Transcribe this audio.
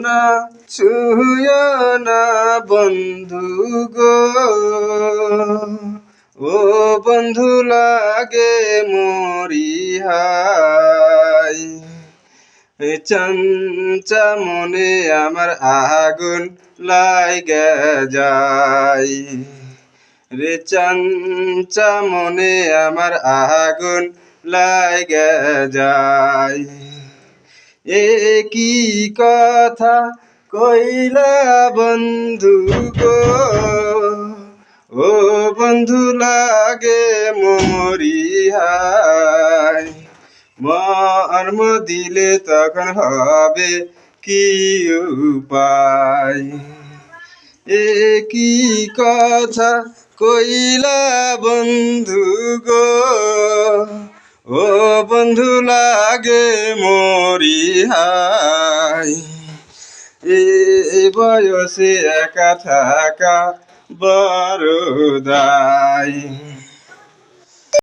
না ছুঁয় না বন্ধু গো, ও বন্ধু লাগে মরি হায়। চাঞ্চা মনে আমার আগুন লাইগা যায় রে, চাঞ্চা মনে আমার আগুন লাইগা যায়। এ কি কথা কইলা বন্ধু গো, ও বন্ধু লাগে মরি হায়। মর্ম দিলে তখন হবে কি উপায়। এ কি কথা কইলা বন্ধু গো, ও বন্ধু লাগে মরি হায়। এই বয়সে একা থাকা বড় দায়।